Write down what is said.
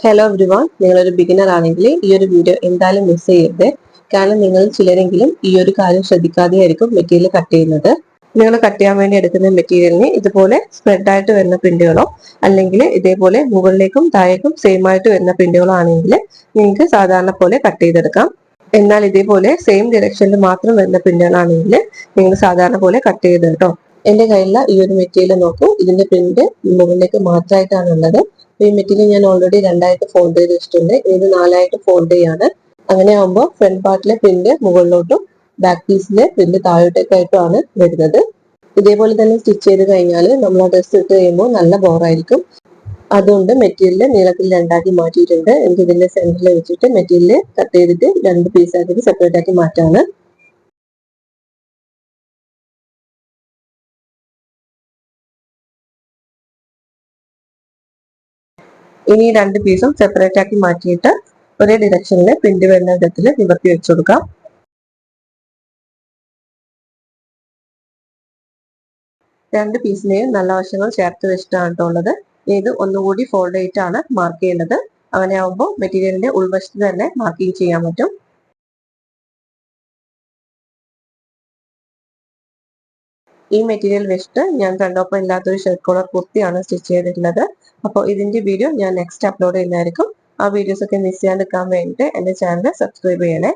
Hello everyone, നിങ്ങളൊരു beginner ആണെങ്കിൽ ഈ ഒരു വീഡിയോ എന്തായാലും മിസ് ചെയ്യരുത്. കാരണം നിങ്ങൾ ചിലരെങ്കിലും ഈ ഒരു കാര്യം ശ്രദ്ധിക്കാതെയായിരിക്കും മെറ്റീരിയൽ കട്ട് ചെയ്യുന്നത്. നിങ്ങൾ കട്ട് ചെയ്യാൻ വേണ്ടി എടുക്കുന്ന മെറ്റീരിയലിന് ഇതുപോലെ സ്പ്രെഡ് ആയിട്ട് വരുന്ന പ്രിന്റുകളോ അല്ലെങ്കിൽ ഇതേപോലെ മുകളിലേക്കും താഴേക്കും സെയിം ആയിട്ട് വരുന്ന പ്രിന്റുകളോ ആണെങ്കിൽ നിങ്ങൾക്ക് സാധാരണ പോലെ കട്ട് ചെയ്തെടുക്കാം. എന്നാൽ ഇതേപോലെ സെയിം ഡയറക്ഷനിൽ മാത്രം വരുന്ന പ്രിന്റുകളാണെങ്കിൽ നിങ്ങൾ സാധാരണ പോലെ കട്ട് ചെയ്ത് കേട്ടോ. എന്റെ കയ്യിലുള്ള ഈ ഒരു മെറ്റീരിയൽ നോക്കൂ, ഇതിന്റെ പ്രിന്റ് മുകളിലേക്ക് മാത്രമായിട്ടാണ് ഉള്ളത്. ഈ മെറ്റീരിയൽ ഞാൻ ഓൾറെഡി രണ്ടായിട്ട് ഫോൾഡ് ചെയ്ത് വെച്ചിട്ടുണ്ട്. ഇത് നാലായിട്ട് ഫോൾഡ് ചെയ്യാണ്. അങ്ങനെ ആകുമ്പോൾ ഫ്രണ്ട് പാർട്ടിലെ പ്രിന്റ് മുകളിലോട്ടും ബാക്ക് പീസിലെ പ്രിന്റ് താഴോട്ടേക്കായിട്ടുമാണ് വരുന്നത്. ഇതേപോലെ തന്നെ സ്റ്റിച്ച് ചെയ്ത് കഴിഞ്ഞാൽ നമ്മൾ ആ ഡ്രസ് ഇട്ട് കഴിയുമ്പോൾ നല്ല ബോറായിരിക്കും. അതുകൊണ്ട് മെറ്റീരിയൽ നീളത്തിൽ രണ്ടാക്കി മാറ്റിയിട്ടുണ്ട്. എനിക്ക് ഇതിന്റെ സെന്ററിൽ വെച്ചിട്ട് മെറ്റീരിയൽ കട്ട് ചെയ്തിട്ട് രണ്ട് പീസാക്കിയിട്ട് സെപ്പറേറ്റ് ആക്കി മാറ്റാണ്. ഇനി രണ്ട് പീസും സെപ്പറേറ്റ് ആക്കി മാറ്റിയിട്ട് ഒരേ ഡിറക്ഷനിൽ പ്രിന്റ് വരുന്ന വിധത്തിൽ നിവർത്തി വെച്ചു കൊടുക്കാം. രണ്ട് പീസിനെയും നല്ല വശങ്ങൾ ചേർത്ത് വെച്ചിട്ടാണ് ഉള്ളത്. ഇത് ഒന്നുകൂടി ഫോൾഡ് ചെയ്തിട്ടാണ് മാർക്ക് ചെയ്യുന്നത്. അങ്ങനെ ആകുമ്പോൾ മെറ്റീരിയലിന്റെ ഉൾവശത്ത് തന്നെ മാർക്കിംഗ് ചെയ്യാൻ പറ്റും. ഈ മെറ്റീരിയൽ വെച്ചിട്ട് ഞാൻ കണ്ടോപ്പം ഇല്ലാത്തൊരു ഷർട്ട് കോളർ കുർത്തിയാണ് സ്റ്റിച്ച് ചെയ്തിട്ടുള്ളത്. അപ്പോൾ ഇതിന്റെ വീഡിയോ ഞാൻ നെക്സ്റ്റ് അപ്ലോഡ് ചെയ്യുന്നതായിരിക്കും. ആ വീഡിയോസ് ഒക്കെ മിസ് ചെയ്യാണ്ടിരിക്കാൻ വേണ്ടിയിട്ട് എന്റെ ചാനൽ സബ്സ്ക്രൈബ് ചെയ്യണേ.